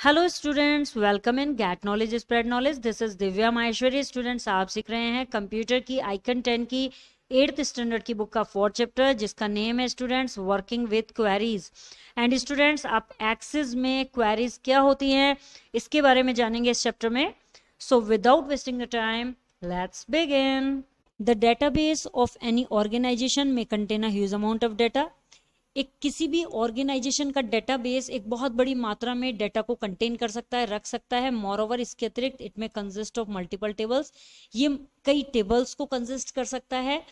Hello students, welcome in get knowledge spread knowledge. This is Divya Maheshwari. Students, आप सीख रहे हैं कंप्यूटर की आइकन 10 की 8th स्टैंडर्ड की बुक का 4th चैप्टर, जिसका नेम है students working with queries. And students, आप एक्सेस में क्वेरीज क्या होती हैं इसके बारे में जानेंगे इस चैप्टर में। So without wasting the time, let's begin. The database of any organisation में contain a huge amount of data. एक किसी भी ऑर्गेनाइजेशन का डेटाबेस एक बहुत बड़ी मात्रा में डेटा को कंटेन कर सकता है, रख सकता है। मोरओवर, इसके अतिरिक्त इट में कंसिस्ट ऑफ मल्टीपल टेबल्स, ये कई टेबल्स को कंसिस्ट कर सकता है।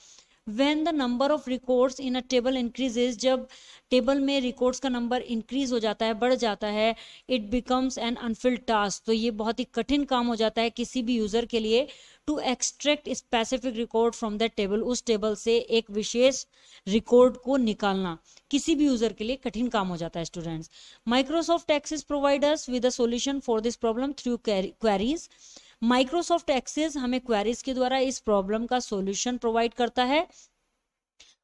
When the number of records in a table increases, जब टेबल में रिकॉर्ड्स का नंबर इंक्रीज हो जाता है, बढ़ जाता है, it becomes N Anfield task, तो ये बहुत ही कठिन काम हो जाता है किसी भी यूजर के लिए to extract specific record from the table. उस टेबल से एक विशेष रिकॉर्ड को निकालना किसी भी यूजर के लिए कठिन काम हो जाता है students. Microsoft Access provide us with a solution for this problem through queries. Microsoft Access हमें क्वेरीज के द्वारा इस प्रॉब्लम का सॉल्यूशन प्रोवाइड करता है।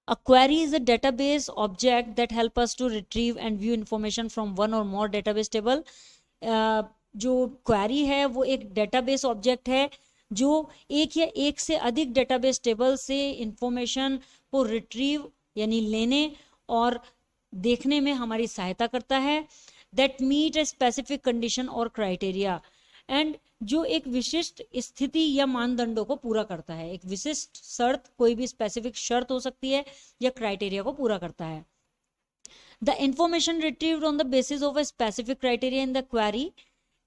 A query is a database object that help us to retrieve and view information from one or more database table. जो query है वो एक डेटाबेस ऑब्जेक्ट है जो एक या एक से अधिक डेटाबेस टेबल से इंफॉर्मेशन को रिट्रीव यानी लेने और देखने में हमारी सहायता करता है। That meet a specific condition और क्राइटेरिया, एंड जो एक विशिष्ट स्थिति या मानदंडों को पूरा करता है। एक विशिष्ट शर्त, कोई भी स्पेसिफिक शर्त हो सकती है या क्राइटेरिया को पूरा करता है। The information retrieved on the basis of a specific criteria in the query.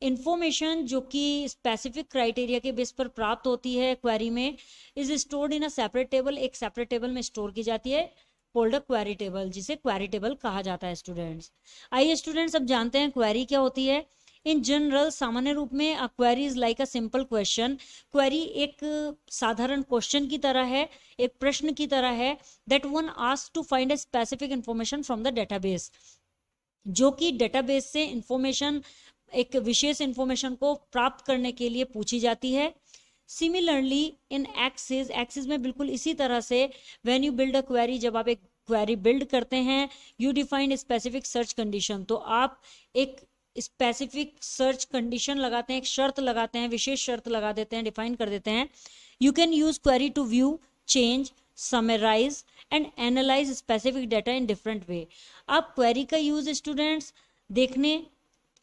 Information जो कि स्पेसिफिक क्राइटेरिया के बेस पर प्राप्त होती है क्वेरी में, is stored in a separate table, एक सेपरेट टेबल में स्टोर की जाती है, कॉल्ड अ क्वेरी टेबल, जिसे क्वेरी टेबल कहा जाता है स्टूडेंट्स। आइए स्टूडेंट्स, अब जानते हैं क्वेरी क्या होती है। इन जनरल, सामान्य रूप में, a query is like a simple question. Query एक साधारण क्वेश्चन की तरह है, एक प्रश्न की तरह है, that one asks to find a specific information from the database, जो कि डेटाबेस से इंफॉर्मेशन, एक विशेष इंफॉर्मेशन को प्राप्त करने के लिए पूछी जाती है। सिमिलरली इन एक्सेस, एक्सेस में बिल्कुल इसी तरह से, when you build a query, जब आप एक क्वेरी बिल्ड करते हैं, you define specific search condition, तो आप एक स्पेसिफिक सर्च कंडीशन लगाते हैं, एक शर्त लगाते हैं, विशेष शर्त लगा देते हैं, डिफाइन कर देते हैं। You can use query to view, change, summarize and analyze specific data in different way. आप क्वेरी का यूज स्टूडेंट्स देखने,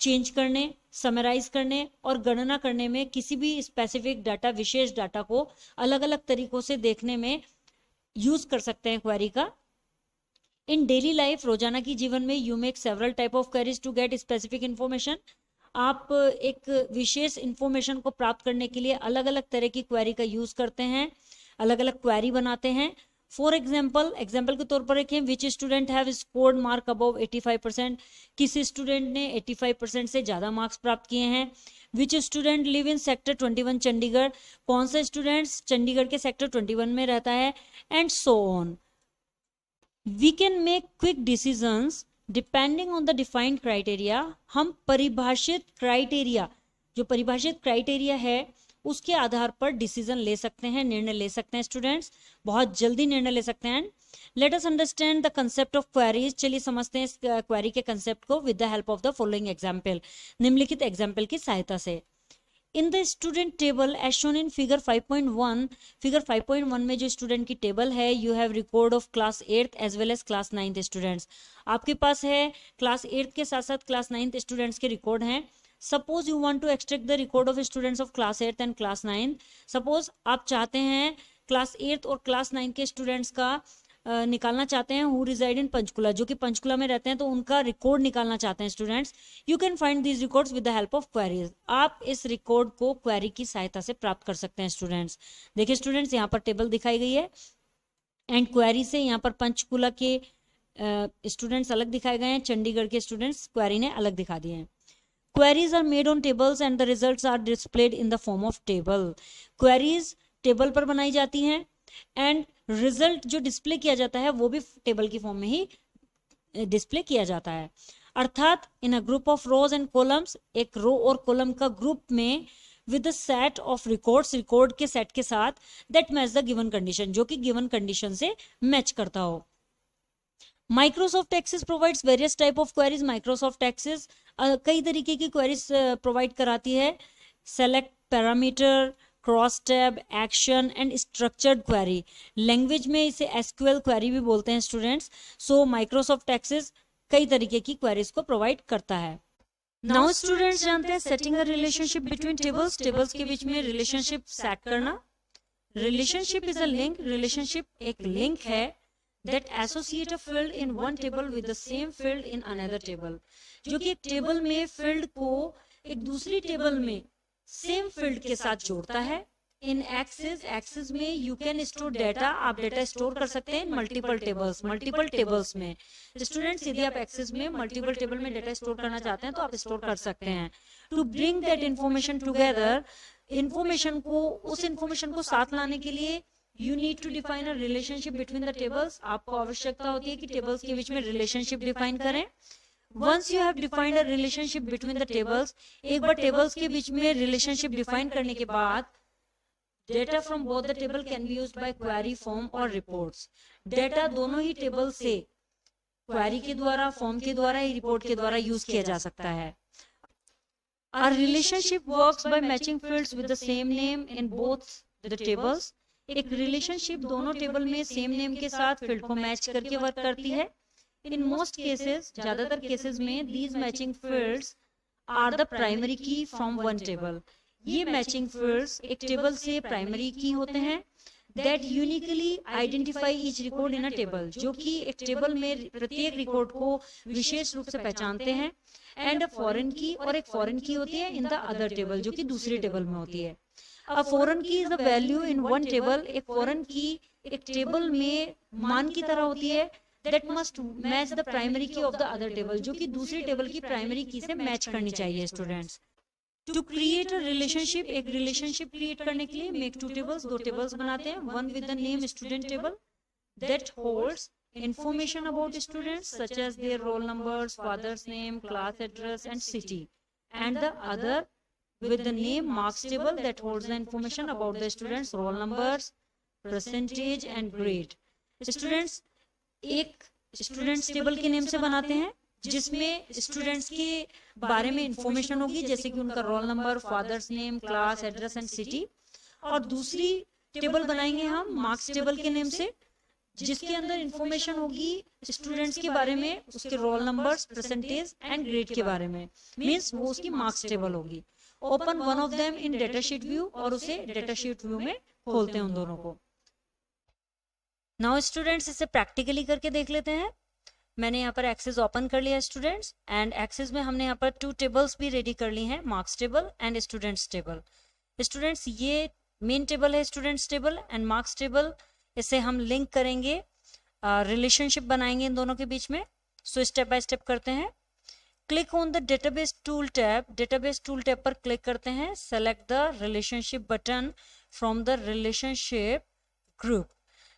चेंज करने, समराइज करने और गणना करने में, किसी भी स्पेसिफिक डाटा, विशेष डाटा को अलग अलग तरीकों से देखने में यूज कर सकते हैं क्वेरी का। इन डेली लाइफ, रोजाना की जीवन में, you make several type of queries to get specific information. आप एक विशेष इंफॉर्मेशन को प्राप्त करने के लिए अलग अलग तरह की क्वेरी का यूज करते हैं, अलग अलग क्वेरी बनाते हैं। फॉर एग्जाम्पल, एग्जाम्पल के तौर पर रखें, which student have scored mark above 85%, किसी स्टूडेंट ने 85% से ज्यादा मार्क्स प्राप्त किए हैं। Which student live in sector 21 Chandigarh, कौन सा स्टूडेंट चंडीगढ़ के सेक्टर 21 में रहता है, and so on. We can make quick decisions depending on the defined criteria. हम परिभाषित क्राइटेरिया, जो परिभाषित क्राइटेरिया है उसके आधार पर डिसीजन ले सकते हैं, निर्णय ले सकते हैं स्टूडेंट्स, बहुत जल्दी निर्णय ले सकते हैं। Let us understand the concept of queries. चलिए समझते हैं इस क्वेरी के कंसेप्ट को with the help of the following example, निम्नलिखित एग्जाम्पल की सहायता से। In the student table as shown in figure 5.1, figure 5.1 में जो स्टूडेंट की टेबल है, you have record of class 8th as well as class 9th students. आपके पास है क्लास 8th के साथ साथ क्लास 9th स्टूडेंट्स के रिकॉर्ड हैं। Suppose you want to extract the record of students of class 8th and class 9th। Suppose आप चाहते हैं क्लास 8th और क्लास 9th के स्टूडेंट्स का निकालना चाहते हैं, हु रिजाइड इन पंचकुला, जो कि पंचकुला में रहते हैं, तो उनका रिकॉर्ड निकालना चाहते हैं students. You can find these records with the help of queries. आप इस रिकॉर्ड को क्वेरी की सहायता से प्राप्त कर सकते हैं स्टूडेंट्स। देखिए स्टूडेंट्स, यहाँ पर टेबल दिखाई गई है एंड क्वेरी से यहाँ पर पंचकुला के स्टूडेंट्स अलग दिखाए गए हैं, चंडीगढ़ के स्टूडेंट्स क्वेरी ने अलग दिखा दिए हैं। Queries are made on tables and the results are displayed in the form of table. Queries table पर बनाई जाती हैं एंड रिजल्ट जो डिस्प्ले किया जाता है वो भी टेबल की फॉर्म में ही डिस्प्ले किया जाता है। अर्थात in a group of rows and columns, एक रो और कॉलम का ग्रुप में, with set of records, record के सेट के साथ, that match the given condition, जो कि गिवन कंडीशन से मैच करता हो। Microsoft Access provides various type of queries. Microsoft Access कई तरीके की क्वेरीज प्रोवाइड कराती है। Select, parameter, cross tab, action and structured query. Language में इसे एसक्यूएल क्वेरी भी बोलते हैं स्टूडेंट्स। सो माइक्रोसॉफ्ट एक्सेस कई तरीके की क्वेरीज को प्रोवाइड करता है। नाउ स्टूडेंट्स जानते हैं setting a relationship between tables. Tables के बीच में रिलेशनशिप सेट करना। Relationship is a link. Relationship एक लिंक है that associate a field in one table with the same field in another table, जो कि एक टेबल में फील्ड को एक दूसरी टेबल में सेम फील्ड के साथ जोड़ता है। इन एक्सेस में यू कैन स्टोर डाटा। आप डाटा स्टोर कर सकते हैं मल्टीपल टेबल्स में। स्टूडेंट्स यदि आप एक्सेस में मल्टीपल टेबल में डाटा स्टोर करना चाहते हैं तो आप स्टोर कर सकते हैं। To bring that information together, उस इंफॉर्मेशन को साथ लाने के लिए You need to define a relationship between the tables. आपको आवश्यकता होती है कि टेबल्स के बीच में रिलेशनशिप डिफाइन करें। Once you have defined a relationship between the tables, एक बार टेबल्स के बीच में रिलेशनशिप डिफाइन करने के बाद data from both the table can be used by query, form और रिपोर्ट्स। डेटा दोनों ही टेबल से क्वेरी के द्वारा, फॉर्म के द्वारा या रिपोर्ट के द्वारा यूज किया जा सकता है। A relationship works by matching fields with the same name in both the tables. एक रिलेशनशिप दोनों टेबल में सेम नेम के साथ फील्ड को मैच करके वर्क करती है। इन मोस्ट केसेस, ज्यादातर केसेस में, these matching fields are the primary key from one table. ये मैचिंग फील्ड्स एक टेबल से प्राइमरी की होते हैं। That uniquely identify each record in a table, जो कि एक टेबल में प्रत्येक रिकॉर्ड को विशेष रूप से पहचानते हैं। एंड अ फॉरेन की, और एक फॉरेन की होती है इन द अदर टेबल, जो कि दूसरी टेबल में होती है। A foreign key is a value in one table. एक foreign key एक टेबल में मान की तरह होती है। That must match the primary key of the other table, जो कि दूसरी टेबल की प्राइमरी की से मैच करनी चाहिए students. To create a relationship, एक रिलेशनशिप क्रिएट करने के लिए make two tables, दो टेबल्स बनाते हैं। One with the name student table that holds information about students such as their roll numbers, father's name, class address and city, and the other with the name marks table that holds the information about the students, roll numbers, percentage and grade. Students एक students table के name से बनाते हैं जिसमें students के बारे में information होगी, जैसे कि उनका roll number, father's name, class address and city. और दूसरी टेबल बनाएंगे हम मार्क्स टेबल के नेम से, जिसके अंदर इंफॉर्मेशन होगी स्टूडेंट्स के बारे में, उसके roll numbers, percentage and grade के बारे में। मीन्स वो उसकी मार्क्स टेबल होगी। Open one of them in datasheet view, और उसे डेटाशीट व्यू में खोलते हैं उन दोनों को। नाउ स्टूडेंट्स इसे प्रैक्टिकली करके देख लेते हैं। मैंने यहाँ पर एक्सेस ओपन कर लिया स्टूडेंट्स, एंड एक्सेस में हमने यहाँ पर टू टेबल्स भी रेडी कर ली हैं, marks table and students table. Students ये मेन टेबल है, students table and marks table. इसे हम लिंक करेंगे, रिलेशनशिप बनाएंगे इन दोनों के बीच में। सो स्टेप बाय स्टेप करते हैं। Click on the database tool tab. Database tool tab पर क्लिक करते हैं। Select the relationship button from the relationship group.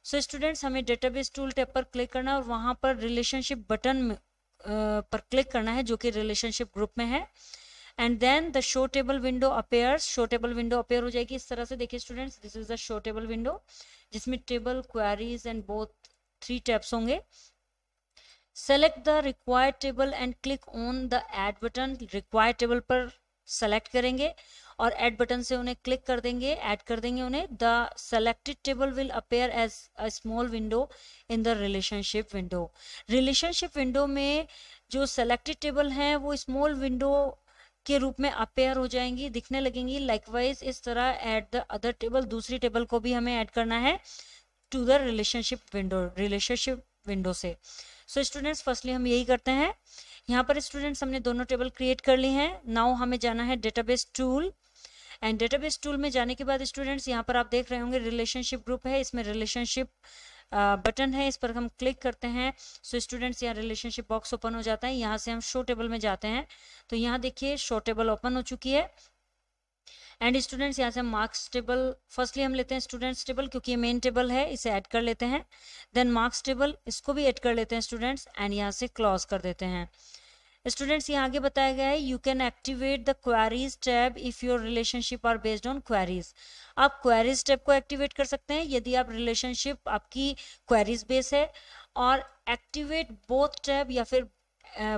So students हमें डेटाबेस टूल टैब पर क्लिक करना है और वहां पर रिलेशनशिप बटन पर क्लिक करना है जो कि रिलेशनशिप ग्रुप में है। And then the show table window appears. Show table window appear हो जाएगी इस तरह से। देखिए students, this is the show table window, जिसमें table, queries and both 3 tabs होंगे। Select the required table and click on the add button. Required table पर select करेंगे और ऐड बटन से उन्हें क्लिक कर देंगे, ऐड कर देंगे उन्हें। The selected table will appear as a small window in the relationship window. Relationship window में जो सेलेक्टेड टेबल हैं वो स्मॉल विंडो के रूप में अपेयर हो जाएंगी, दिखने लगेंगी। लाइकवाइज इस तरह ऐड द अदर टेबल, दूसरी टेबल को भी हमें ऐड करना है टू द रिलेशनशिप विंडो से। सो स्टूडेंट्स फर्स्टली हम यही करते हैं। यहाँ पर स्टूडेंट्स हमने दोनों टेबल क्रिएट कर ली हैं। नाउ हमें जाना है database tool, and database tool में जाने के बाद स्टूडेंट्स यहाँ पर आप देख रहे होंगे रिलेशनशिप ग्रुप है, इसमें रिलेशनशिप बटन है, इस पर हम क्लिक करते हैं। सो स्टूडेंट्स यहाँ रिलेशनशिप बॉक्स ओपन हो जाता है। यहाँ से हम शो टेबल में जाते हैं, तो यहाँ देखिए शो टेबल ओपन हो चुकी है। एंड स्टूडेंट्स यहाँ से मार्क्स टेबल फर्स्टली हम लेते हैं, स्टूडेंट्स टेबल, क्योंकि ये मेन टेबल है, इसे ऐड कर लेते हैं। देन मार्क्स टेबल, इसको भी ऐड कर लेते हैं स्टूडेंट्स, एंड यहाँ से क्लोज कर देते हैं। स्टूडेंट्स यहाँ आगे बताया गया है you can activate the queries tab if your relationship are based on queries. आप क्वेरीज टैब को एक्टिवेट कर सकते हैं यदि आप रिलेशनशिप आपकी क्वेरीज बेस है और एक्टिवेट बोथ टैब या फिर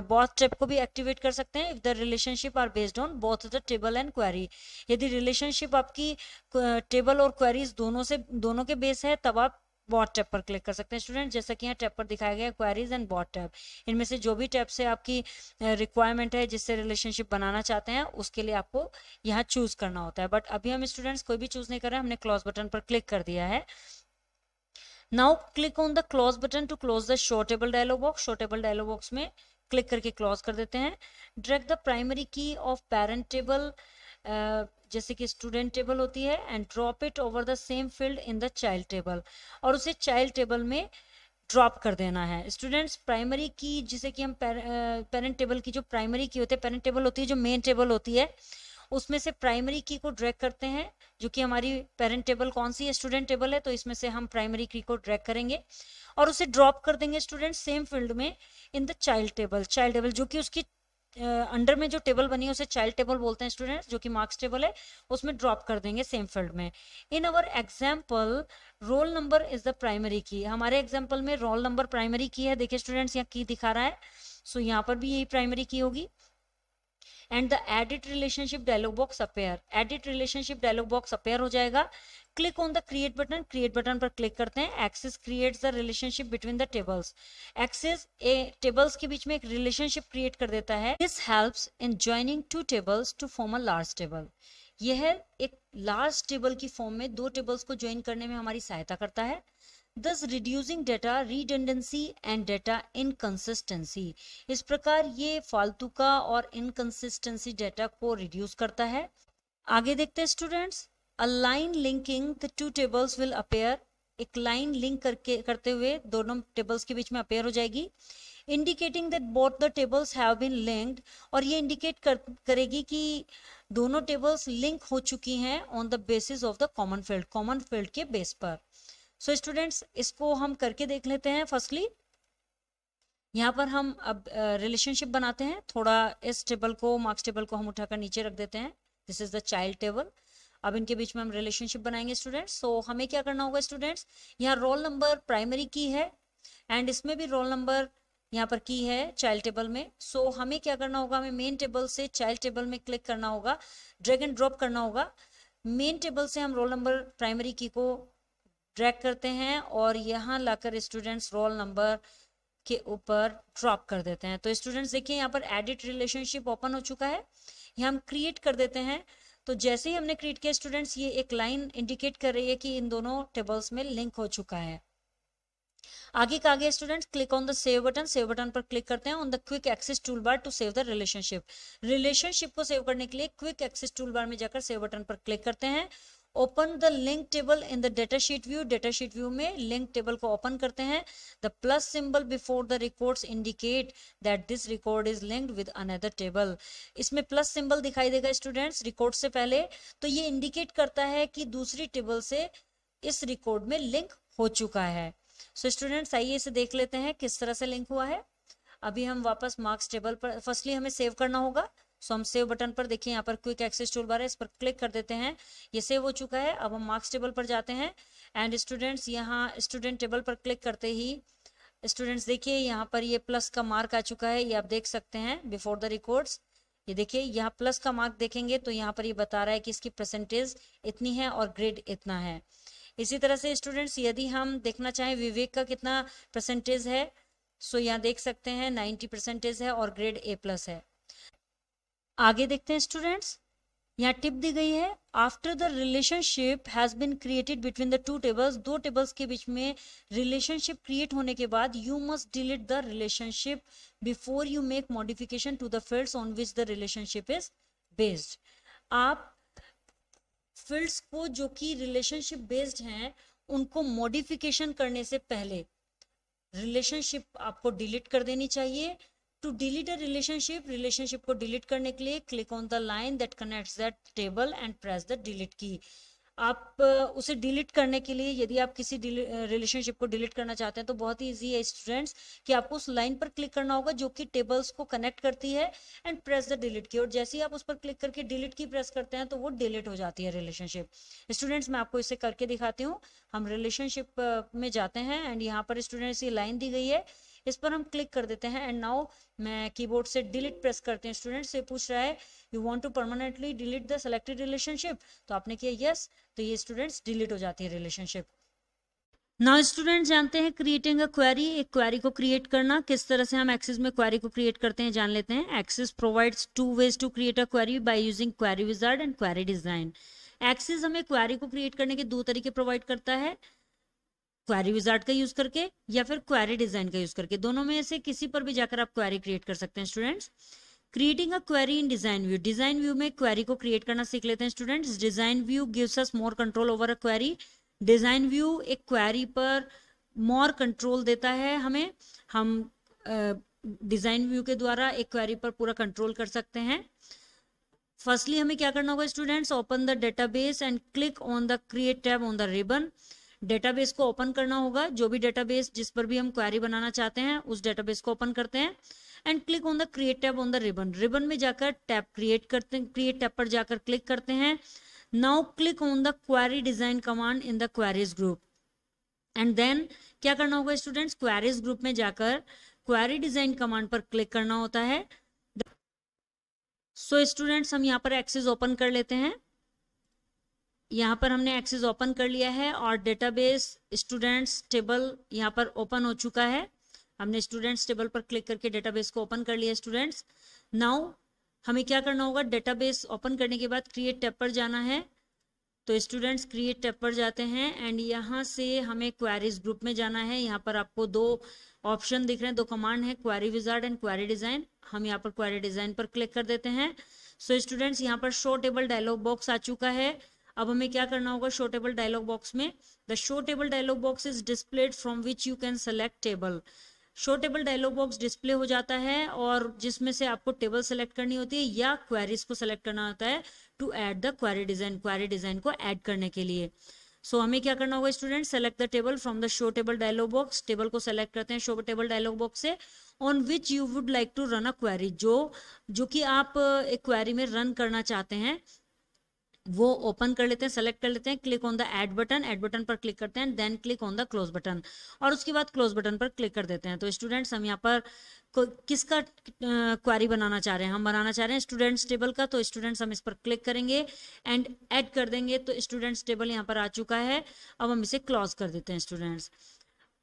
बोथ टैब को भी एक्टिवेट कर सकते हैं if the relationship are based on both the table and query. यदि रिलेशनशिप आपकी टेबल और क्वेरीज दोनों के बेस है तब आप बॉट टैब पर क्लिक कर सकते हैं स्टूडेंट। जैसा कि यहाँ टैब पर दिखाया गया क्वेरीज एंड बॉट टैब, इनमें से जो भी टैब से आपकी रिक्वायरमेंट है जिससे रिलेशनशिप बनाना चाहते हैं उसके लिए आपको यहाँ चूज करना होता है। बट अभी हम स्टूडेंट्स कोई भी चूज नहीं कर रहे हैं, हमने क्लोज बटन पर क्लिक कर दिया है। Now click on the close button to close the show table dialog box. Show table dialog box में क्लिक करके क्लोज कर देते हैं। Drag the primary key of parent table जैसे कि स्टूडेंट टेबल होती है and drop it over the same field in the child table, और उसे चाइल्ड टेबल में ड्रॉप कर देना है स्टूडेंट्स। प्राइमरी की जिसे कि हम पेरेंट टेबल की जो प्राइमरी की होती है, पेरेंट टेबल होती है जो मेन टेबल होती है, उसमें से प्राइमरी की को ड्रैग करते हैं, जो कि हमारी पेरेंट टेबल कौन सी है, स्टूडेंट टेबल है, तो इसमें से हम प्राइमरी की को ड्रैग करेंगे और उसे ड्रॉप कर देंगे स्टूडेंट सेम फील्ड में इन द चाइल्ड टेबल जो कि उसकी अंडर में जो टेबल बनी है उसे चाइल्ड टेबल बोलते हैं स्टूडेंट्स, जो कि मार्क्स टेबल है, उसमें ड्रॉप कर देंगे सेम फील्ड में। In our example roll number is the primary key. हमारे एग्जाम्पल में रोल नंबर प्राइमरी की है, देखिए स्टूडेंट्स यहाँ की दिखा रहा है, सो यहाँ पर भी यही प्राइमरी की होगी। And the edit relationship dialog box appear, edit relationship dialog box appear हो जाएगा। Click on the create button, create button पर क्लिक करते हैं। Access creates the relationship between the tables, Access tables के बीच में एक रिलेशनशिप क्रिएट कर देता है। This helps in joining two tables to form a large table, यह एक लार्ज टेबल की फॉर्म में दो टेबल्स को ज्वाइन करने में हमारी सहायता करता है। thus reducing data redundancy and data inconsistency, इस प्रकार ये फालतू का और इनकंसिस्टेंसी डाटा को रिड्यूस करता है। आगे देखते हैं students, a line linking the two tables will appear, एक लाइन लिंक करते हुए दोनों टेबल्स के बीच में अपेयर हो जाएगी। Indicating that both the tables have been linked, और ये इंडिकेट करेगी कि दोनों टेबल्स लिंक हो चुकी हैं on the basis of the common field के बेस पर। सो स्टूडेंट्स इसको हम करके देख लेते हैं। फर्स्टली यहाँ पर हम अब रिलेशनशिप बनाते हैं। थोड़ा इस टेबल को, मार्क्स टेबल को हम उठाकर नीचे रख देते हैं। This is the child table. अब इनके बीच में हम रिलेशनशिप बनाएंगे स्टूडेंट्स। सो हमें क्या करना होगा स्टूडेंट्स, यहाँ रोल नंबर प्राइमरी की है एंड इसमें भी रोल नंबर यहाँ पर की है चाइल्ड टेबल में। सो हमें क्या करना होगा, हमें मेन टेबल से चाइल्ड टेबल में क्लिक करना होगा, ड्रैग एंड ड्रॉप करना होगा। मेन टेबल से हम रोल नंबर प्राइमरी की को ड्रैग करते हैं और यहाँ लाकर स्टूडेंट्स रोल नंबर के ऊपर ड्रॉप कर देते हैं। तो स्टूडेंट्स देखिए यहाँ पर एडिट रिलेशनशिप ओपन हो चुका है, यहाँ हम क्रिएट कर देते हैं। तो जैसे ही हमने क्रिएट किया स्टूडेंट्स, ये एक लाइन इंडिकेट कर रही है कि इन दोनों टेबल्स में लिंक हो चुका है। आगे का आगे students, click on the save button, save button पर क्लिक करते हैं on the quick access tool bar to save the relationship को सेव करने के लिए क्विक एक्सेस टूल बार में जाकर सेव बटन पर क्लिक करते हैं। Open the link table in the data sheet view में लिंक टेबल को ओपन करते हैं। The plus symbol before the records indicate that this record is linked with another table, इसमें प्लस सिंबल दिखाई देगा स्टूडेंट्स रिकॉर्ड से पहले, तो ये इंडिकेट करता है कि दूसरी टेबल से इस रिकॉर्ड में लिंक हो चुका है। सो स्टूडेंट्स आइए इसे देख लेते हैं किस तरह से लिंक हुआ है। अभी हम वापस मार्क्स टेबल पर, फर्स्टली हमें सेव करना होगा। सो हम सेव बटन पर देखिए यहाँ पर क्विक एक्सेस टूल बार है, इस पर क्लिक कर देते हैं, ये सेव हो चुका है। अब हम मार्क्स टेबल पर जाते हैं एंड स्टूडेंट्स यहाँ स्टूडेंट टेबल पर क्लिक करते ही स्टूडेंट्स देखिए यहाँ पर ये प्लस का मार्क आ चुका है, ये आप देख सकते हैं बिफोर द रिकॉर्ड्स। ये देखिए यहाँ प्लस का मार्क देखेंगे तो यहाँ पर ये बता रहा है कि इसकी परसेंटेज इतनी है और ग्रेड इतना है। इसी तरह से स्टूडेंट्स यदि हम देखना चाहें विवेक का कितना परसेंटेज है, सो यहाँ देख सकते हैं 90% है और ग्रेड A+ है। आगे देखते हैं स्टूडेंट्स, यहाँ टिप दी गई है, after the relationship has been created between the two tables, दो टेबल्स के बीच में रिलेशनशिप क्रिएट होने के बाद you must delete the relationship before you make modification to the fields on which the relationship is based. आप fields को जो कि रिलेशनशिप बेस्ड हैं उनको मॉडिफिकेशन करने से पहले रिलेशनशिप आपको डिलीट कर देनी चाहिए। टू डिलीट अ रिलेशनशिप को डिलीट करने के लिए click on the line that connects that table and press the delete की। आप उसे डिलीट करने के लिए, यदि आप किसी रिलेशनशिप को डिलीट करना चाहते हैं तो बहुत ही ईजी है स्टूडेंट्स कि आपको उस लाइन पर क्लिक करना होगा जो कि टेबल्स को कनेक्ट करती है एंड प्रेस द डिलीट की, और जैसे ही आप उस पर क्लिक करके डिलीट की प्रेस करते हैं तो वो डिलीट हो जाती है रिलेशनशिप। स्टूडेंट्स मैं आपको इसे करके दिखाती हूँ। हम रिलेशनशिप में जाते हैं एंड यहाँ पर स्टूडेंट्स ये लाइन दी गई है, इस पर हम क्लिक कर देते हैं एंड नाउ मैं कीबोर्ड से डिलीट प्रेस करते हैं। स्टूडेंट्स से पूछ रहा है you want to permanently delete the selected relationship, तो आपने किया यस, तो ये स्टूडेंट्स डिलीट हो जाती है रिलेशनशिप। नाउ स्टूडेंट्स जानते हैं क्रिएटिंग अ क्वेरी, एक क्वेरी को क्रिएट करना, किस तरह से हम एक्सेस में क्वेरी को क्रिएट करते हैं जान लेते हैं। Access provides two ways to create a query by using query wizard and query design. Access हमें क्वेरी को क्रिएट करने के दो तरीके प्रोवाइड करता है, क्वेरी विजार्ड का यूज करके या फिर क्वेरी डिजाइन का यूज करके। दोनों में से किसी पर भी जाकर आप क्वेरी क्रिएट कर सकते हैं students. Creating a query in design view, design view में क्वेरी को क्रिएट करना सीख लेते हैं students. Design view gives us more control over a query. Design view एक क्वेरी पर मोर कंट्रोल देता है हमें, हम डिजाइन व्यू के द्वारा एक क्वेरी पर पूरा कंट्रोल कर सकते हैं। फर्स्टली हमें क्या करना होगा students, open the database and click on the create tab on the ribbon. Database को ओपन करना होगा, जो भी डेटाबेस जिस पर भी हम क्वेरी बनाना चाहते हैं उस डेटाबेस को ओपन करते हैं and click on the create tab on the ribbon. Ribbon में जाकर टैब क्रिएट करते हैं, क्रिएट टैब पर जाकर क्लिक करते हैं। Now click on the query design command in the queries group and then क्या करना होगा स्टूडेंट्स, क्वेरीज ग्रुप में जाकर क्वेरी डिजाइन कमांड पर क्लिक करना होता है। सो स्टूडेंट्स हम यहाँ पर एक्सेस ओपन कर लेते हैं। यहाँ पर हमने एक्सेस ओपन कर लिया है और डेटाबेस स्टूडेंट्स टेबल यहाँ पर ओपन हो चुका है। हमने स्टूडेंट्स टेबल पर क्लिक करके डेटाबेस को ओपन कर लिया स्टूडेंट्स। नाउ हमें क्या करना होगा, डेटाबेस ओपन करने के बाद क्रिएट टैब पर जाना है। तो स्टूडेंट्स क्रिएट टैब पर जाते हैं एंड यहाँ से हमें क्वेरीज ग्रुप में जाना है। यहाँ पर आपको दो ऑप्शन दिख रहे हैं, दो कमांड है, query wizard and query design. हम यहाँ पर क्वेरी डिजाइन पर क्लिक कर देते हैं। सो स्टूडेंट्स यहाँ पर शो टेबल डायलॉग बॉक्स आ चुका है। अब हमें क्या करना होगा, शो टेबल डायलॉग बॉक्स में the show table dialog box is displayed from which you can select table. Show table dialog box display हो जाता है और जिसमें से आपको टेबल सेलेक्ट करनी होती है या क्वेरीज को सेलेक्ट करना होता है to add the query design को ऐड करने के लिए। सो हमें क्या करना होगा student, select the table from the show table dialog box. Table को सेलेक्ट करते हैं शो टेबल डायलॉग बॉक्स से, on which you would like to run a query, जो कि आप एक क्वेरी में रन करना चाहते हैं वो ओपन कर लेते हैं, सेलेक्ट कर लेते हैं। Click on the add button पर क्लिक करते हैं, then click on the close button और उसके बाद क्लोज बटन पर क्लिक कर देते हैं। तो स्टूडेंट्स हम यहाँ पर किसका क्वेरी बनाना चाह रहे हैं, हम बनाना चाह रहे हैं स्टूडेंट्स टेबल का। तो स्टूडेंट्स हम इस पर क्लिक करेंगे एंड ऐड कर देंगे। तो स्टूडेंट्स टेबल यहाँ पर आ चुका है। अब हम इसे क्लोज कर देते हैं स्टूडेंट्स।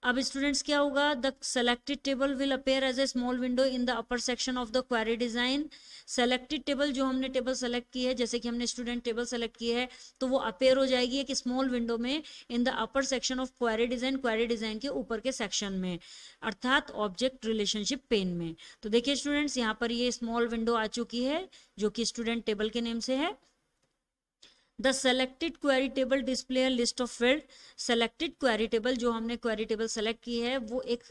अब स्टूडेंट्स क्या होगा, the selected table will appear as a small window in the upper section of the query design. Selected table, जो हमने टेबल सेलेक्ट की है, जैसे कि हमने स्टूडेंट टेबल सेलेक्ट की है, तो वो अपेयर हो जाएगी एक स्मॉल विंडो में इन the upper section of query design के ऊपर के सेक्शन में, अर्थात ऑब्जेक्ट रिलेशनशिप पेन में। तो देखिए स्टूडेंट्स यहाँ पर ये स्मॉल विंडो आ चुकी है जो कि स्टूडेंट टेबल के नेम से है। The selected query table display list of field. Selected query table, जो हमने क्वेरी टेबल सेलेक्ट की है, वो एक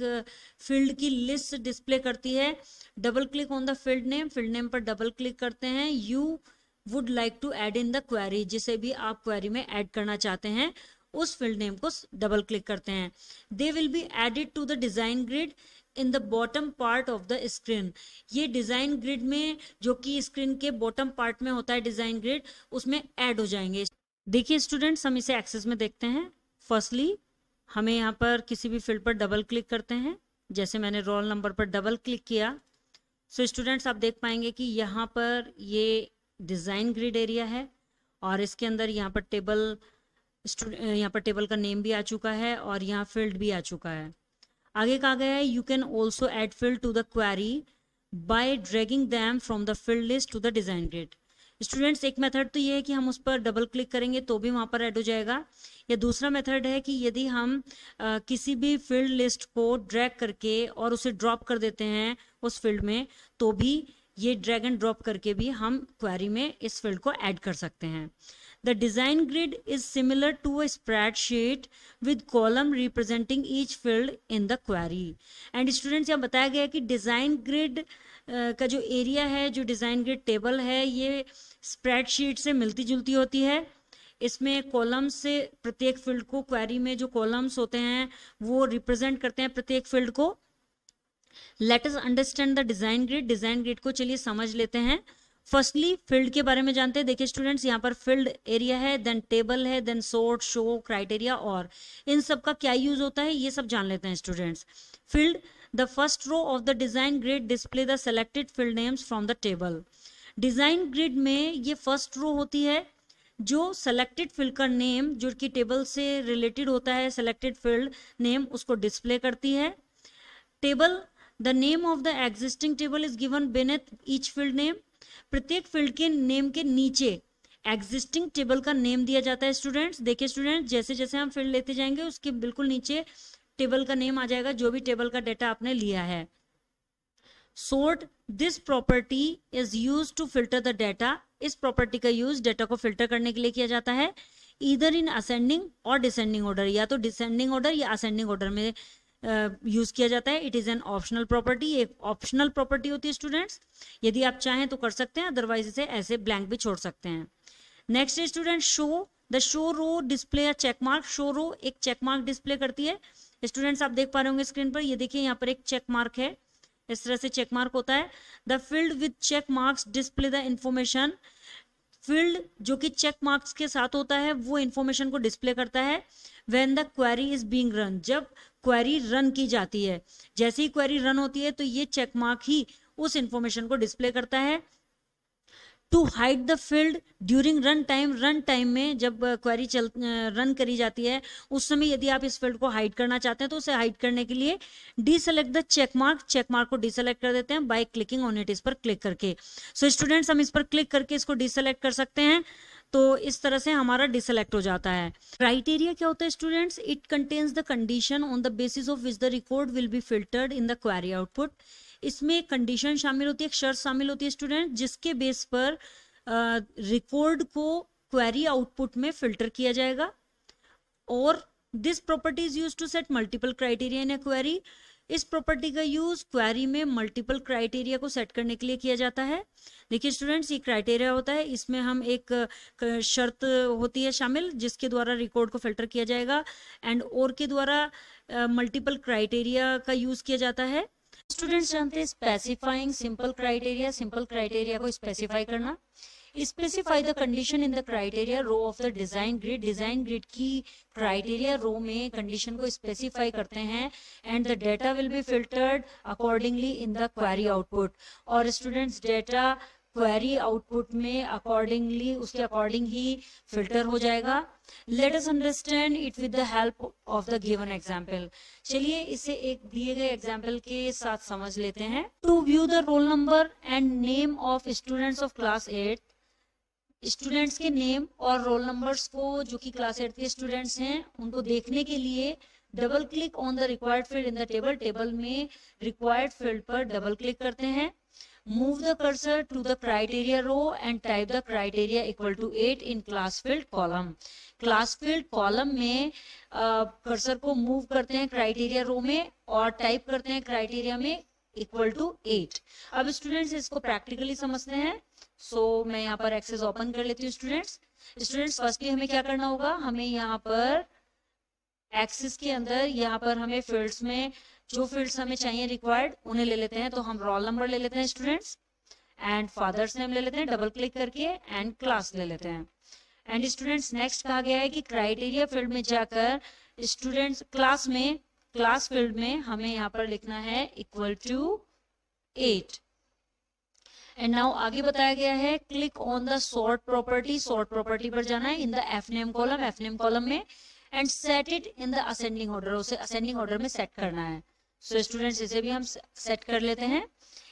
फील्ड की लिस्ट डिस्प्ले करती है। Double click on the field name पर डबल क्लिक करते हैं। You would like to add in the query, जिसे भी आप क्वेरी में ऐड करना चाहते हैं उस फील्ड नेम को डबल क्लिक करते हैं। They will be added to the design grid in the bottom part of the screen. ये डिजाइन ग्रिड में, जो कि स्क्रीन के बॉटम पार्ट में होता है डिजाइन ग्रिड, उसमें ऐड हो जाएंगे। देखिए स्टूडेंट्स हम इसे एक्सेस में देखते हैं। फर्स्टली हमें यहाँ पर किसी भी फील्ड पर डबल क्लिक करते हैं, जैसे मैंने रोल नंबर पर डबल क्लिक किया। सो स्टूडेंट्स आप देख पाएंगे कि यहाँ पर ये डिजाइन ग्रिड एरिया है और इसके अंदर यहाँ पर टेबल का नेम भी आ चुका है और यहाँ फील्ड भी आ चुका है। आगे कहा गया है you can also add field to the query by dragging them from the field list to the design grid. Students एक मेथड तो ये है कि हम उस पर डबल क्लिक करेंगे तो भी वहां पर ऐड हो जाएगा, या दूसरा मेथड है कि यदि हम किसी भी फील्ड लिस्ट को ड्रैग करके और उसे ड्रॉप कर देते हैं उस फील्ड में, तो भी ये ड्रैग एंड ड्रॉप करके भी हम क्वेरी में इस फील्ड को ऐड कर सकते हैं। The design grid is similar to a spreadsheet with column representing each field in the query. And students यहाँ बताया गया है कि डिजाइन ग्रिड का जो एरिया है, जो डिजाइन ग्रिड टेबल है, ये स्प्रेडशीट से मिलती जुलती होती है। इसमें कॉलम्स से प्रत्येक फील्ड को, क्वेरी में जो कॉलम्स होते हैं वो रिप्रेजेंट करते हैं प्रत्येक फील्ड को। Late us understand the design grid. Design grid को चलिए समझ लेते हैं। फर्स्टली फील्ड के बारे में जानते हैं। देखिए स्टूडेंट्स, यहाँ पर फील्ड एरिया है, देन टेबल है, देन सॉर्ट, शो, क्राइटेरिया, और इन सब का क्या यूज होता है ये सब जान लेते हैं students. Field, the first row of the design grid display the selected field names from the table. Design grid में ये फर्स्ट रो होती है जो सेलेक्टेड फील्ड का नेम जो कि टेबल से रिलेटेड होता है, सेलेक्टेड फील्ड नेम उसको डिस्प्ले करती है। Table, the name of the existing table is given beneath each field name. प्रत्येक फील्ड के नेम के नीचे एग्जिस्टिंग टेबल का नेम दिया जाता है स्टूडेंट्स। देखिए स्टूडेंट्स, जैसे जैसे हम फील्ड लेते जाएंगे उसके बिल्कुल नीचे टेबल का नेम आ जाएगा, जो भी टेबल का डेटा आपने लिया है। Sort, this property is use to filter the data. इस प्रॉपर्टी का यूज डेटा को फिल्टर करने के लिए किया जाता है, ईदर इन असेंडिंग और डिसेंडिंग ऑर्डर, या तो डिसेंडिंग ऑर्डर या असेंडिंग ऑर्डर में यूज किया जाता है। It is an optional property, एक ऑप्शनल प्रॉपर्टी होती है स्टूडेंट्स। यदि आप चाहें तो कर सकते हैं, अदरवाइज इसे ऐसे ब्लैंक भी छोड़ सकते हैं। नेक्स्ट है student show, the show row display a check mark. Show row एक चेक मार्क डिस्प्ले करती है। स्टूडेंट्स आप देख पा रहे होंगे स्क्रीन पर, ये देखिए यहाँ पर एक चेक मार्क है, इस तरह से चेक मार्क होता है। The field with check marks display the information. Field जो कि चेक मार्क्स के साथ होता है वो इंफॉर्मेशन को डिस्प्ले करता है when the query is being run. जब क्वेरी रन की जाती है, जैसे ही क्वेरी रन होती है तो ये चेक मार्क ही उस इंफॉर्मेशन को डिस्प्ले करता है। To hide the field during run time में जब क्वेरी रन करी जाती है उस समय यदि आप इस फील्ड को हाइड करना चाहते हैं तो उसे हाइड करने के लिए डीसेलेक्ट द चेक मार्क को डीसेलेक्ट कर देते हैं बाय क्लिकिंग ऑन इट, इस पर क्लिक करके। सो स्टूडेंट्स, हम इस पर क्लिक करके इसको डीसेलेक्ट कर सकते हैं, तो इस तरह से हमारा डिसेलेक्ट हो जाता है। क्राइटेरिया क्या होता है students? It contains the condition on the basis of which the record will be filtered in the query output. इसमें कंडीशन शामिल होती है, एक शर्त शामिल होती है स्टूडेंट, जिसके बेस पर रिकॉर्ड को क्वेरी आउटपुट में फिल्टर किया जाएगा। और this property is used to set multiple criteria in a query. इस प्रॉपर्टी का यूज क्वेरी में मल्टीपल क्राइटेरिया को सेट करने के लिए किया जाता है। देखिए स्टूडेंट्स, ये क्राइटेरिया होता है, इसमें हम एक शर्त होती है शामिल जिसके द्वारा रिकॉर्ड को फिल्टर किया जाएगा, एंड और के द्वारा मल्टीपल क्राइटेरिया का यूज किया जाता है। स्टूडेंट्स जानते हैं specifying simple criteria, simple criteria को स्पेसिफाई करना। Specify the condition in the criteria row of the design grid. Design grid की क्राइटेरिया रो में कंडीशन को स्पेसिफाई करते हैं, and the data will be filtered accordingly in the query output. और students, data query output में accordingly, उसके according ही filter हो जाएगा। Let us understand it with the help of the given example. चलिए इसे एक दिए गए एग्जाम्पल के साथ समझ लेते हैं। To view the roll number and name of students of class 8। Students के नेम और रोल नंबर्स को, जो कि क्लास 8 के स्टूडेंट्स हैं, उनको देखने के लिए double click on the required field in the table. Table में रिक्वायर्ड फील्ड पर डबल क्लिक करते हैं। Move the cursor to the criteria row and type the criteria equal to 8 in class field column. Class field column में cursor को move करते हैं criteria row में और टाइप करते हैं क्राइटेरिया में इक्वल टू 8। अब स्टूडेंट्स इसको प्रैक्टिकली समझते हैं। मैं यहाँ पर एक्सेस ओपन कर लेती हूँ स्टूडेंट्स फर्स्टली हमें क्या करना होगा, हमें यहाँ पर एक्सेस के अंदर यहाँ पर हमें फील्ड्स में जो फील्ड्स हमें चाहिए रिक्वायर्ड उन्हें ले लेते हैं। तो हम रोल नंबर ले लेते हैं स्टूडेंट्स, एंड फादर्स नेम ले लेते हैं डबल क्लिक करके, एंड क्लास ले लेते हैं। एंड स्टूडेंट्स नेक्स्ट कहा गया है कि क्राइटेरिया फील्ड में जाकर स्टूडेंट्स क्लास फील्ड में हमें यहाँ पर लिखना है इक्वल टू 8। एंड नाउ आगे बताया गया है click on the sort property. Sort property पर जाना है in the F name column में, and set it in the ascending order. उसे असेंडिंग ऑर्डर में सेट करना है। स्टूडेंट्स इसे भी हम सेट कर लेते हैं।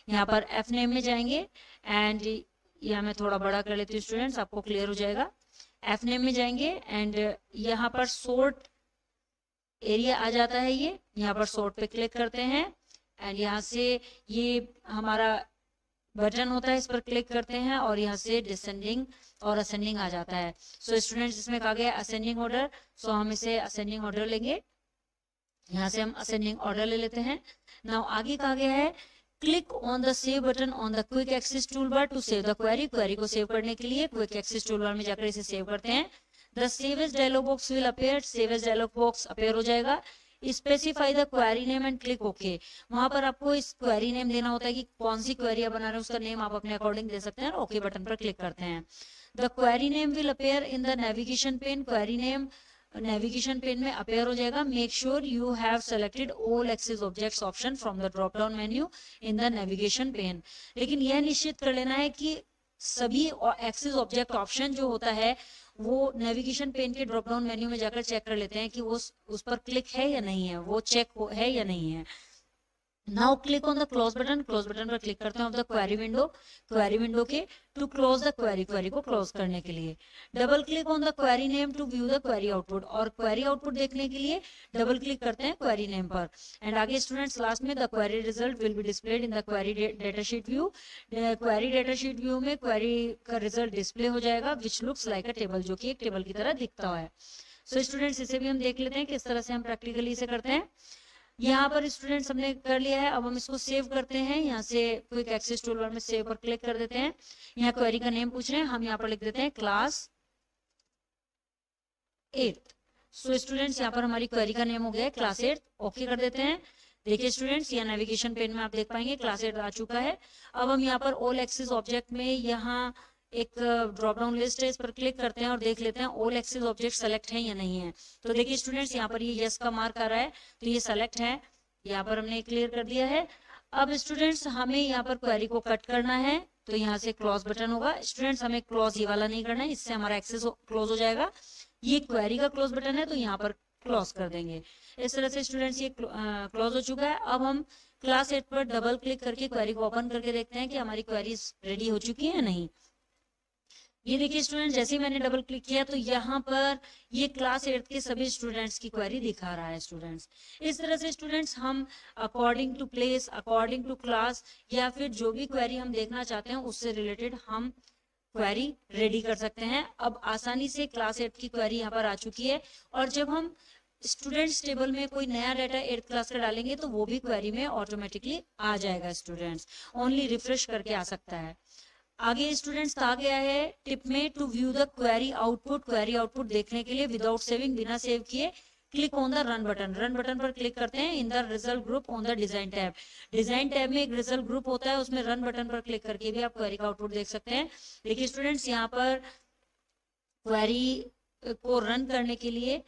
यहाँ पर एफ नेम में जाएंगे, एंड यह मैं थोड़ा बड़ा कर लेती हूँ स्टूडेंट्स, आपको क्लियर हो जाएगा। एफ नेम में जाएंगे, एंड यहाँ पर सॉर्ट एरिया आ जाता है। ये यहाँ पर सॉर्ट पे क्लिक करते हैं, एंड यहाँ से ये हमारा बटन होता है, इस पर क्लिक करते हैं और यहाँ से डिसेंडिंग और असेंडिंग आ जाता है। स्टूडेंट्स इसमें कहा गया असेंडिंग ऑर्डर, हम इसे असेंडिंग ऑर्डर लेंगे। यहाँ से हम असेंडिंग ऑर्डर ले लेते हैं। नाउ आगे कहा गया है click on the save button on the quick access tool bar to save the query. Query को सेव करने के लिए क्विक एक्सेस टूल बार में जाकर इसे सेव करते हैं। The save as dialog box will appear, save as dialog box appear हो जाएगा। Specify the query name and click okay, वहां पर आपको इस क्वेरी नेम देना होता है कि कौन सी क्वेरी बना रहे हैं, उसका नेम आप अपने अकॉर्डिंग दे सकते हैं और ओके बटन पर क्लिक करते हैं। The query name will appear in the navigation pane, query name navigation pane में अपेयर हो जाएगा। Make sure you have selected all access objects option from the drop down menu in the navigation pane, लेकिन यह निश्चित कर लेना है कि सभी एक्सेस ऑब्जेक्ट ऑप्शन जो होता है वो नेविगेशन पेन के ड्रॉप डाउन मेन्यू में जाकर चेक कर लेते हैं कि वो उस पर क्लिक है या नहीं है, वो चेक है या नहीं है। Now click on the close button, close button पर क्लिक करते हैं of the query window, query window के to close the query, query को क्लोज करने के लिए। Double click on the query name to view the query output, और query output देखने के लिए डबल क्लिक करते हैं क्वेरी नेम पर। एंड आगे स्टूडेंट्स लास्ट में the query result will be displayed in the query data sheet view, query data sheet view में क्वेरी का रिजल्ट डिस्प्ले हो जाएगा which looks like a table, जो कि एक टेबल की तरह दिखता है। सो स्टूडेंट्स इसे भी हम देख लेते हैं किस तरह से हम प्रैक्टिकली इसे करते हैं। यहाँ पर स्टूडेंट्स हमने कर लिया है, अब हम इसको सेव करते हैं। यहाँ से क्विक एक्सेस टूलबार में सेव पर क्लिक कर देते हैं। यहाँ क्वेरी का नेम पूछ रहे हैं, हम यहाँ पर लिख देते हैं क्लास 8। सो स्टूडेंट्स यहाँ पर हमारी क्वेरी का नेम हो गया है क्लास 8, ओके कर देते हैं। देखिए स्टूडेंट्स यहाँ नेविगेशन पेन में आप देख पाएंगे क्लास 8 आ चुका है। अब हम यहाँ पर ऑल एक्सेस ऑब्जेक्ट में यहाँ एक ड्रॉप डाउन लिस्ट है, इस पर क्लिक करते हैं और देख लेते हैं ऑल एक्सेस ऑब्जेक्ट सेलेक्ट है या नहीं है। तो देखिए स्टूडेंट्स यहाँ पर ये यस का मार्क आ रहा है, तो ये सेलेक्ट है, यहाँ पर हमने क्लियर कर दिया है। अब स्टूडेंट्स हमें यहाँ पर क्वेरी को कट करना है, तो यहाँ से क्लोज बटन होगा। स्टूडेंट्स हमें क्लोज ये वाला नहीं करना है, इससे हमारा एक्सेस क्लोज हो जाएगा। ये क्वेरी का क्लोज बटन है, तो यहाँ पर क्लोज कर देंगे। इस तरह से स्टूडेंट्स ये क्लोज हो चुका है। अब हम क्लास 8 पर डबल क्लिक करके क्वेरी को ओपन करके देखते हैं कि हमारी क्वेरी रेडी हो चुकी है या नहीं। ये देखिए स्टूडेंट, जैसे ही मैंने डबल क्लिक किया तो यहाँ पर ये क्लास 8 के सभी स्टूडेंट्स की क्वेरी दिखा रहा है स्टूडेंट्स। इस तरह से स्टूडेंट्स हम according to place, according to class, या फिर जो भी क्वेरी हम देखना चाहते हैं उससे रिलेटेड हम क्वेरी रेडी कर सकते हैं। अब आसानी से क्लास 8 की क्वेरी यहाँ पर आ चुकी है, और जब हम स्टूडेंट्स टेबल में कोई नया डाटा 8th क्लास का डालेंगे तो वो भी क्वेरी में ऑटोमेटिकली आ जाएगा स्टूडेंट्स, ओनली रिफ्रेश करके आ सकता है। आगे स्टूडेंट्स कहा गया है टिप में to view the query output, query output देखने के लिए विदाउट सेविंग, बिना सेव किए click on the run button, run button पर क्लिक करते हैं in the result group on the design tab. Design tab में एक रिजल्ट ग्रुप होता है, उसमें रन बटन पर क्लिक करके भी आप क्वेरी का आउटपुट देख सकते हैं। देखिए स्टूडेंट्स यहाँ पर क्वेरी को रन करने के लिए,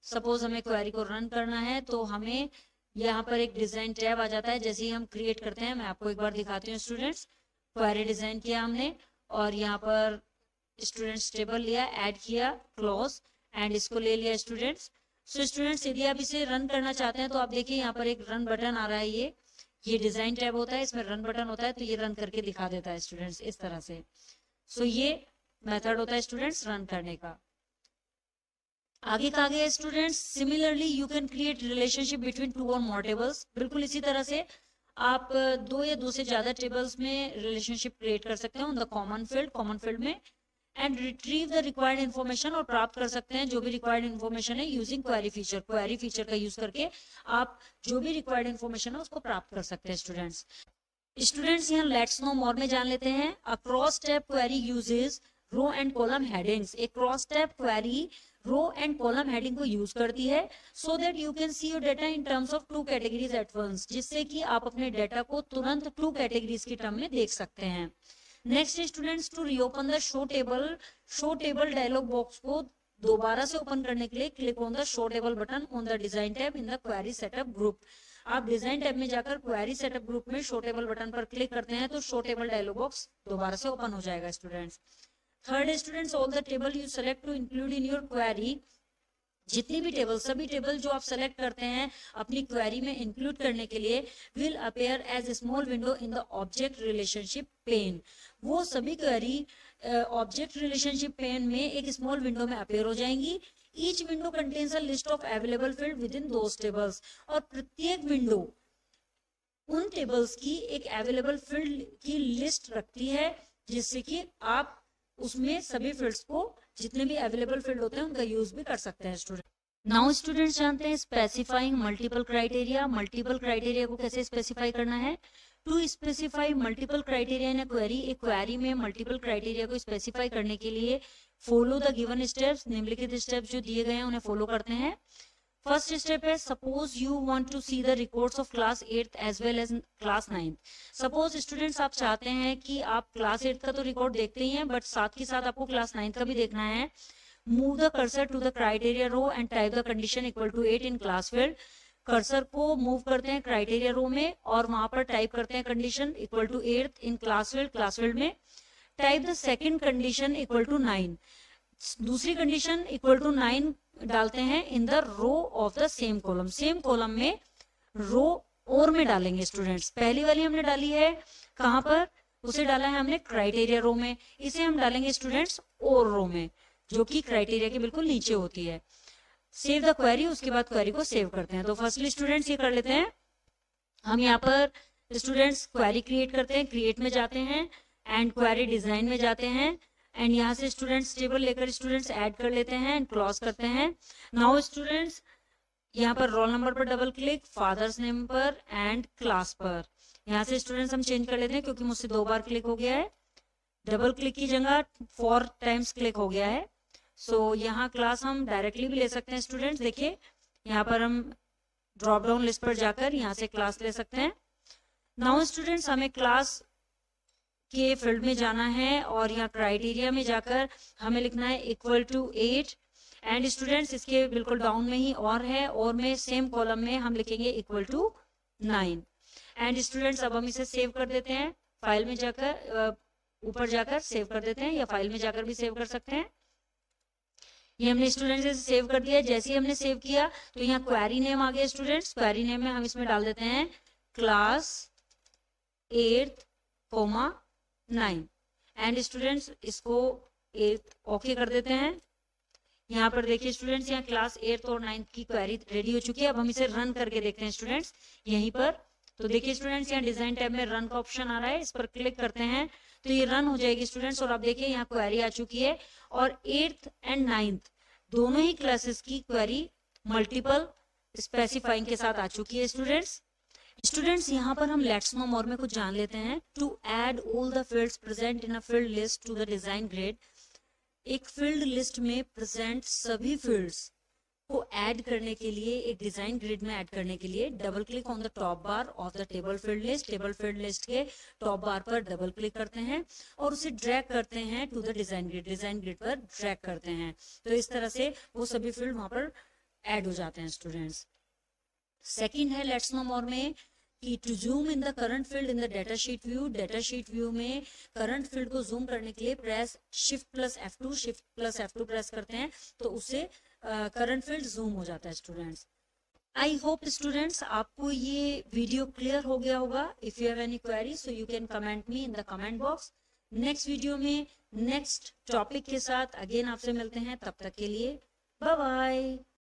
सपोज हमें क्वेरी को रन करना है तो हमें यहाँ पर एक डिजाइन टैब आ जाता है। जैसे ही हम क्रिएट करते हैं, मैं आपको एक बार दिखाती हूँ स्टूडेंट्स। क्वेरी डिजाइन किया हमने और यहाँ पर स्टूडेंट्स टेबल लिया, ऐड किया, क्लोज, एंड इसको ले लिया स्टूडेंट्स। सो स्टूडेंट्स यदि आप इसे रन करना चाहते हैं तो आप देखिए यहाँ पर एक रन बटन आ रहा है, ये डिजाइन टैब होता है, इसमें रन बटन होता है, तो ये रन करके दिखा देता है स्टूडेंट्स इस तरह से। सो ये मेथड होता है स्टूडेंट्स रन करने का। आगे कहा गया students similarly you can create relationship between 2 और मोर टेबल्स। बिल्कुल इसी तरह से आप 2 या 2 से ज्यादा टेबल्स में रिलेशनशिप क्रिएट कर सकते हैं ऑन द कॉमन फील्ड में, and retrieve the required information, और प्राप्त कर सकते हैं जो भी रिक्वायर्ड इन्फॉर्मेशन है using query feature. Query feature का यूज करके आप जो भी रिक्वायर्ड इन्फॉर्मेशन है उसको प्राप्त कर सकते हैं स्टूडेंट्स। यहाँ लेट्स नो मोर में जान लेते हैं। A cross tab query uses row and column headings. एक cross tab query row and column heading को यूज करती है so that you can see your data in terms of 2 categories at once, जिससे कि आप अपने डेटा को तुरंत 2 कैटेगरीज की टर्म में देख सकते हैं। Next students to reopen the show table dialog box को दोबारा से ओपन करने के लिए click on the show table button on the design tab in the query setup group. आप डिजाइन टैब में जाकर क्वेरी सेटअप ग्रुप में शो टेबल बटन पर क्लिक करते हैं तो शो टेबल डायलॉग बॉक्स दोबारा से ओपन हो जाएगा students. Third students all the table you select to include in your query, जितनी भी टेबल, सभी टेबल जो आप सेलेक्ट करते हैं अपनी क्वेरी में इंक्लूड करने के लिए will appear as small window in the object relationship pane. वो सभी क्वेरी ऑब्जेक्ट रिलेशनशिप पेन में एक स्मॉल विंडो में अपीयर हो जाएंगी। Each window contains a list of available field with in those tables, और प्रत्येक विंडो उन टेबल्स की एक अवेलेबल फील्ड की लिस्ट रखती है, जिससे कि आप उसमें सभी फील्ड्स को, जितने भी अवेलेबल फील्ड होते हैं उनका यूज भी कर सकते हैं स्टूडेंट। नाउ स्टूडेंट्स जानते हैं specifying multiple criteria. Multiple criteria को कैसे स्पेसिफाई करना है। To specify multiple criteria in a query, एक क्वेरी में मल्टीपल क्राइटेरिया को स्पेसिफाई करने के लिए फॉलो द गिवन स्टेप्स, निम्नलिखित स्टेप्स जो दिए गए हैं उन्हें फॉलो करते हैं। फर्स्ट स्टेप है suppose you want to see the records of class 8th as well as class 9th। Suppose students आप चाहते हैं कि आप क्लास 8th का तो रिकॉर्ड देखते ही हैं बट साथ ही साथ आपको क्लास 9th का भी देखना है। Move the cursor to the criteria row and type the condition equal to 8 in class field. Cursor को मूव करते हैं क्राइटेरिया रो में और वहां पर टाइप करते हैं condition equal to 8 in class field में। Type the second condition equal to 9, दूसरी कंडीशन इक्वल टू 9 डालते हैं in the row of the same column, same column में रो और में डालेंगे स्टूडेंट्स। पहली वाली हमने डाली है कहां पर, उसे डाला है हमने क्राइटेरिया रो में, इसे हम डालेंगे स्टूडेंट्स और रो में जो कि क्राइटेरिया के बिल्कुल नीचे होती है। सेव द क्वेरी, उसके बाद क्वेरी को सेव करते हैं। तो फर्स्टली स्टूडेंट्स ये कर लेते हैं, हम यहाँ पर स्टूडेंट्स क्वेरी क्रिएट करते हैं, क्रिएट में जाते हैं एंड क्वेरी डिजाइन में जाते हैं एंड यहाँ से स्टूडेंट्स टेबल लेकर स्टूडेंट्स ऐड कर लेते हैं एंड क्लोज करते हैं। नाउ स्टूडेंट्स यहाँ पर रोल नंबर पर डबल क्लिक, फादर्स नेम पर एंड क्लास पर, यहाँ से स्टूडेंट्स हम चेंज कर लेते हैं क्योंकि मुझसे 2 बार क्लिक हो गया है, डबल क्लिक की जगह 4 टाइम्स क्लिक हो गया है। सो यहाँ क्लास हम डायरेक्टली भी ले सकते हैं स्टूडेंट्स, देखिए यहाँ पर हम ड्रॉप डाउन लिस्ट पर जाकर यहाँ से क्लास ले सकते हैं। नाउ स्टूडेंट्स हमें क्लास के फील्ड में जाना है और यहाँ क्राइटेरिया में जाकर हमें लिखना है इक्वल टू 8 एंड स्टूडेंट्स इसके बिल्कुल डाउन में ही और है, और में सेम कॉलम में हम लिखेंगे इक्वल टू 9 एंड स्टूडेंट्स अब हम इसे सेव कर देते हैं, फाइल में जाकर ऊपर जाकर सेव कर देते हैं या फाइल में जाकर भी सेव कर सकते हैं। ये हमने स्टूडेंट्स से सेव कर दिया। जैसे ही हमने सेव किया तो यहाँ क्वेरी नेम आ गया स्टूडेंट्स, क्वेरी नेम में हम इसमें डाल देते हैं क्लास 8th, 9 एंड स्टूडेंट्स इसको 8 ओके कर देते हैं। यहाँ पर देखिए स्टूडेंट्स यहाँ क्लास 8th और 9th की क्वेरी रेडी हो चुकी है। अब हम इसे रन करके देखते हैं स्टूडेंट्स यहीं पर। तो देखिए स्टूडेंट्स यहाँ डिजाइन टैब में रन का ऑप्शन आ रहा है, इस पर क्लिक करते हैं तो ये रन हो जाएगी स्टूडेंट्स। और आप देखिए यहाँ क्वेरी आ चुकी है और 8th एंड 9th दोनों ही क्लासेस की क्वेरी मल्टीपल स्पेसिफाइंग के साथ आ चुकी है स्टूडेंट्स यहाँ पर हम लेट्स नो मोर में कुछ जान लेते हैं। To add all the fields present in a field list to the design grid, एक फील्ड लिस्ट में प्रेजेंट सभी फील्ड्स को ऐड करने के लिए, एक डिजाइन ग्रिड में ऐड करने के लिए double click on the top bar of the table field list, table field list के टॉप बार पर डबल क्लिक करते हैं और उसे ड्रैग करते हैं टू द डिजाइन ग्रिड पर ड्रैग करते हैं। तो इस तरह से वो सभी फील्ड वहां पर ऐड हो जाते हैं स्टूडेंट्स। सेकेंड है लेट्स नो मोर में कि to zoom in the current field in the data sheet view में करंट फील्ड को जूम करने के लिए press shift plus F2 press करते हैं तो उससे करंट फील्ड जूम हो जाता है स्टूडेंट्स। आई होप स्टूडेंट्स आपको ये वीडियो क्लियर हो गया होगा। If you have any query so you can comment me in the comment box. Next video में नेक्स्ट टॉपिक के साथ अगेन आपसे मिलते हैं, तब तक के लिए बाय बाय।